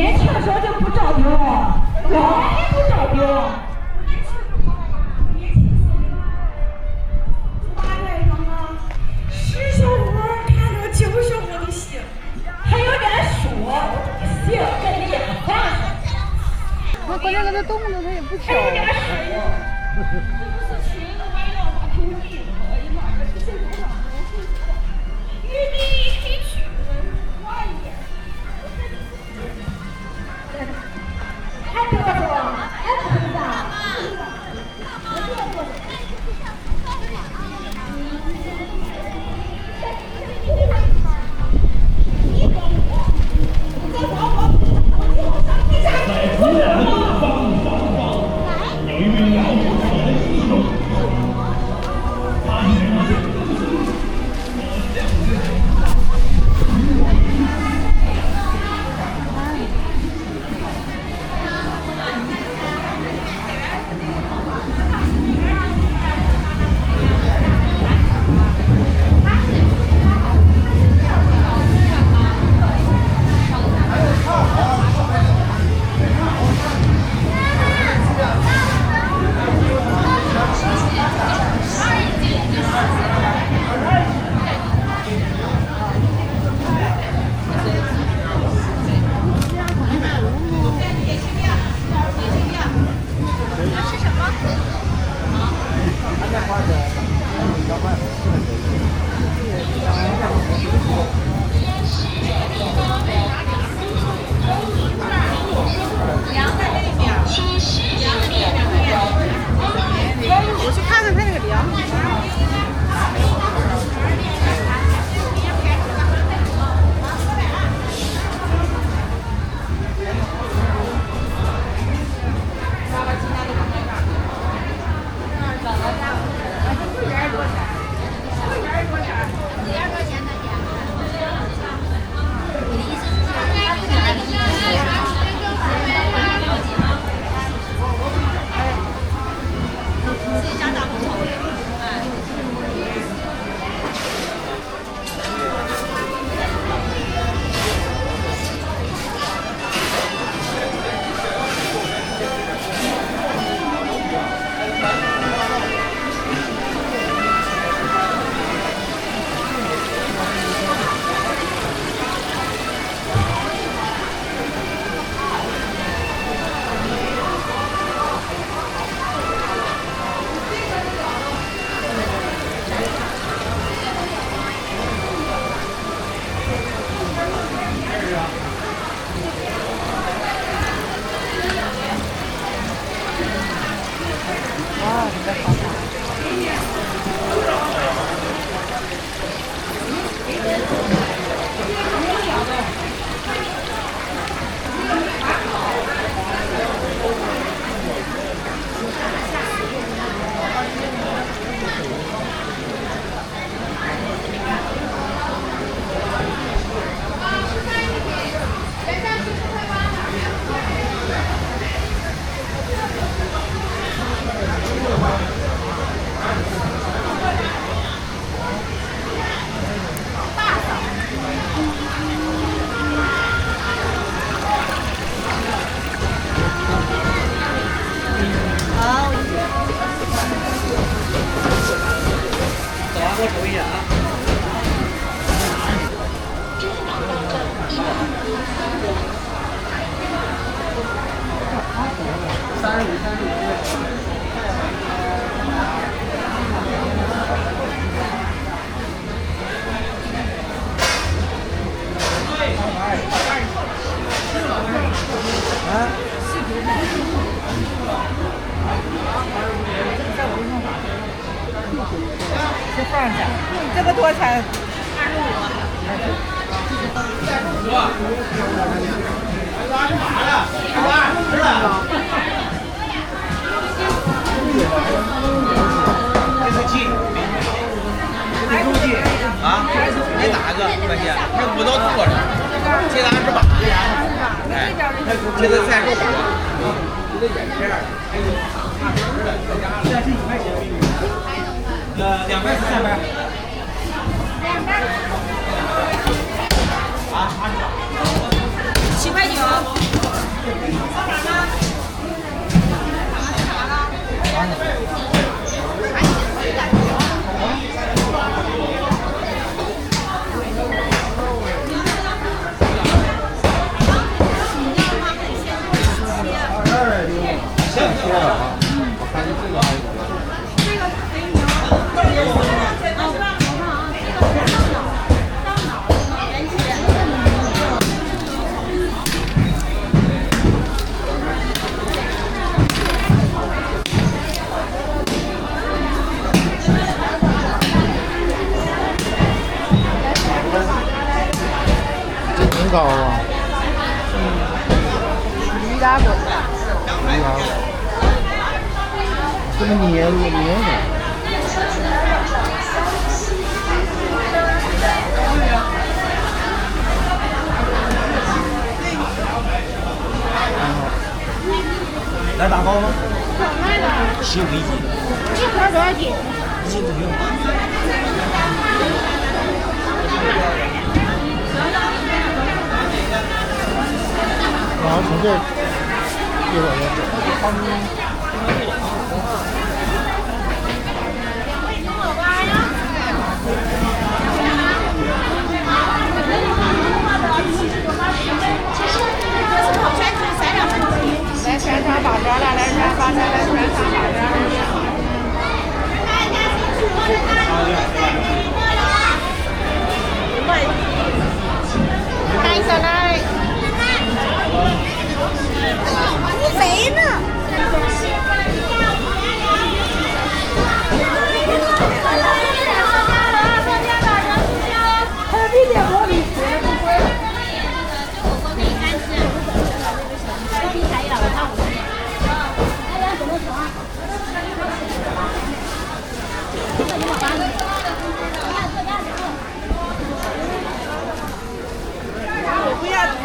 年轻的时候就不招兵，老了也不招兵。10小五看着9小我都行，还有点数，行，这里也换。那关键搁这动着，他也不挑。还有点水。这放下，这个多少钱25。25码了，25是了。这是鸡，啊，没哪个关键，还5道多少？这个28，哎，这个35。这个眼片儿，还有大瓶儿的，再加31块钱。200是300。7块9。驴打滚。这个捏的。来打包吗？15一斤。一盒多少斤15斤。然后从这一会儿来全场打折了，来全发车，来全场打折。看一下来。你肥呢？还有1点多米。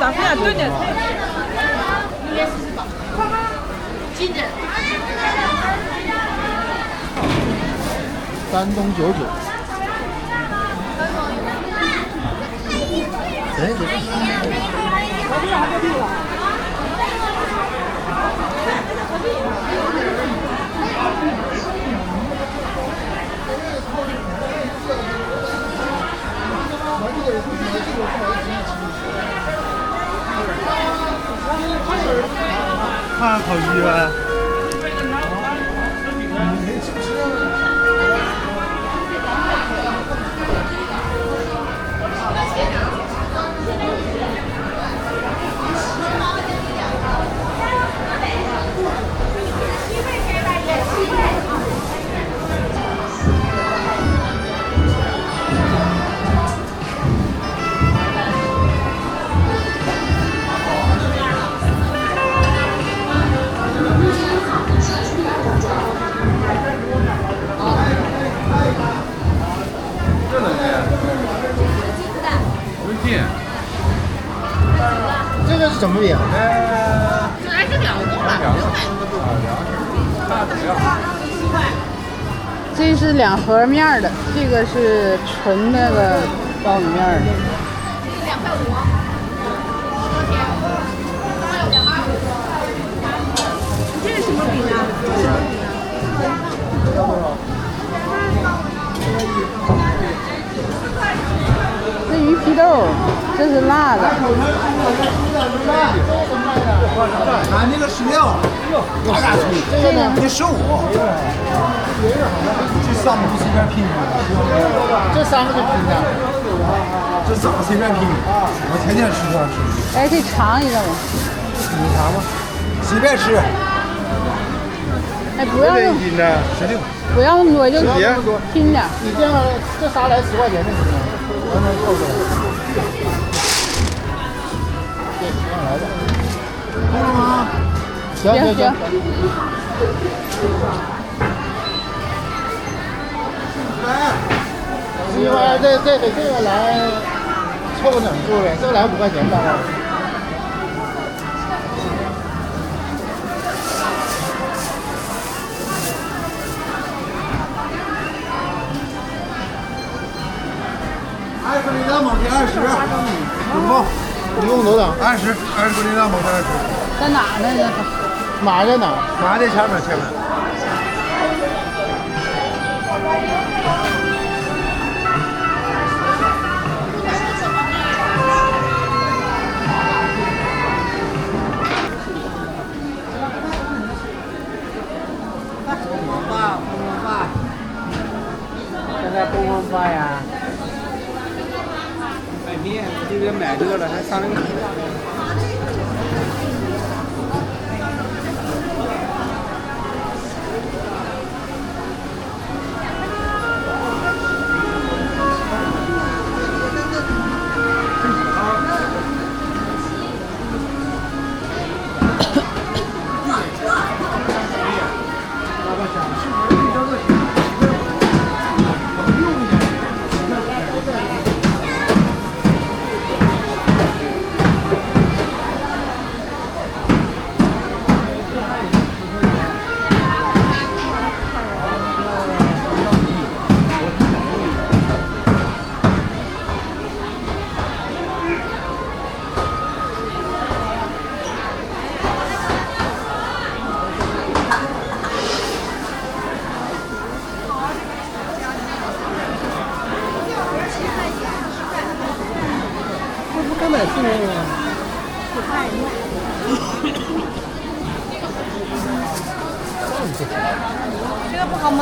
咱们俩对点。山东99。看烤鱼呗。这个是什么饼？这还是2个吧。这是2盒面的，这个是纯那个苞米面的。2块5。这是什么饼啊？这鱼皮豆，这是辣的。俺那个16，大嘎脆，这个你15。这3个不随便拼的，这3个就拼的，这3个随便拼。我天天吃这样吃。哎，可以尝一个吗？你尝吧，随便吃。哎，不要用16。不要那么多，就拼点。你这样这仨来10块钱就行了，完全够了。对，这样来的。够了吗？行。来，一会儿这个来凑个整数呗，这个来5块钱大概。20克的某天20，滚爆！一共多少？20克的某天20。在哪呢？马在哪？马在前面。现在不能发呀。买面就得买这个了，还上那个。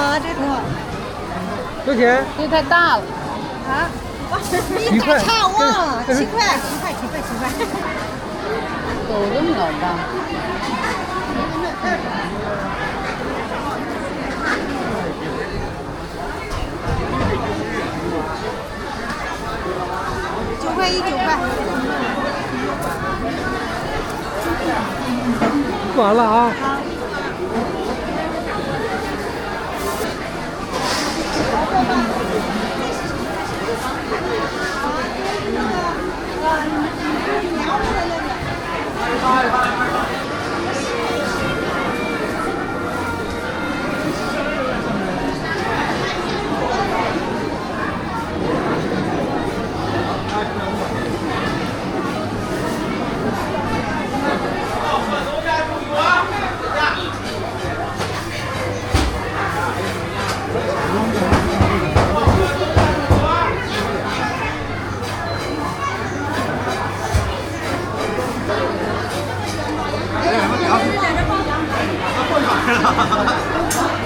吗？这个多少钱？这太大了。啊，一块差我这是7块，7块。狗这么老大。9块1，9块。完了啊！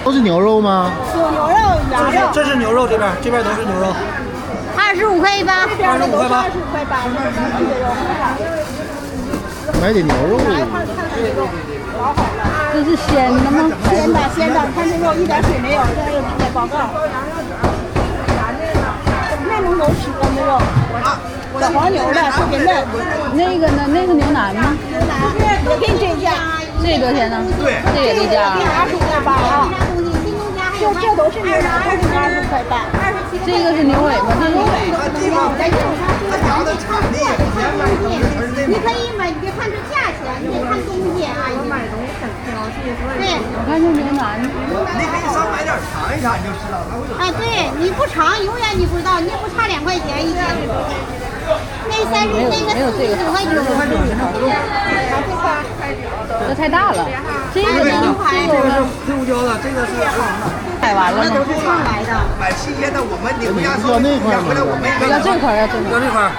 都是牛肉吗？有牛肉、羊肉。这是牛肉，这边都是牛肉。25块1八，这边的都是25块8，买点牛肉。这是鲜的吗？鲜的，看这肉一点水没有，这有质检报告。那种有脂的肉，小黄牛的特别嫩。那个呢？那个牛腩呢？也给你这价，这多少钱呢？对，这也这价。25块8啊。这都是牛腩，都是25块8。这个是牛尾巴，这是牛尾。你可以买，你别看这价钱，你得看东西啊。我买东西很挑剔，对。我看这牛腩。你可以少买点尝一尝，你就知道它会有。啊，对，你不尝永远你不知道，你也不差2块钱一斤。那30，那个45块9。这太大了。这个呢？这个是黑胡椒的，这个是买完了吗？那都是上来的。买新鲜的，我们你回家要那块回来我们要这块，要这块。要这块。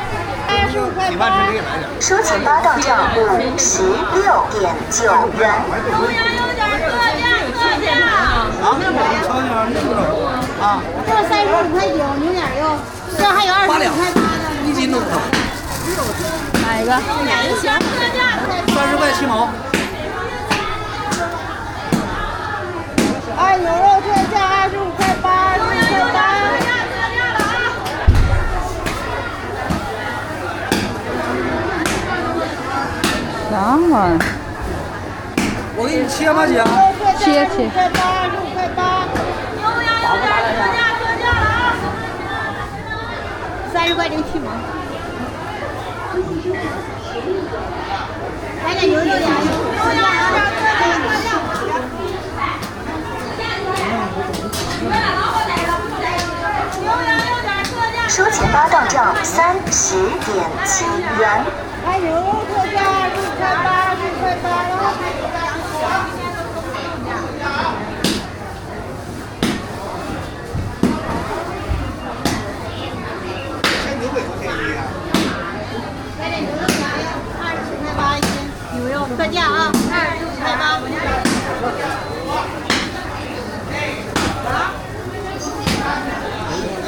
25块喜欢吃这个来点。收钱八到账56.9元。牛羊有点特价。啊，这35块9，牛眼肉，这还有25块8的。1斤都不到。买一个。买一个行，特价。 30块7毛。哎，牛肉特价25块8，25块8。 啥玩意儿？我给你切吧，姐。切。25块8，25块8。牛羊有点特价了啊！30块07毛。来点牛肉点，牛羊有点特价。收钱八到账30.7元。哎，牛肉特价25块8，25块8了。这牛尾多便宜啊！来点牛肉夹呀，25块8一斤，牛肉特价啊，25块8。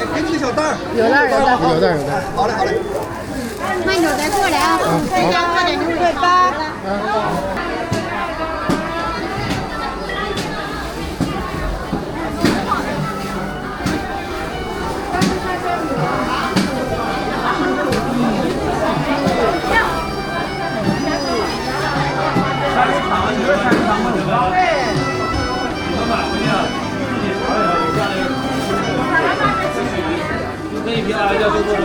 哎，给你个小袋儿。有袋。好嘞，好嘞。慢手再过来啊，再加放点25块8。可以别来，要就做。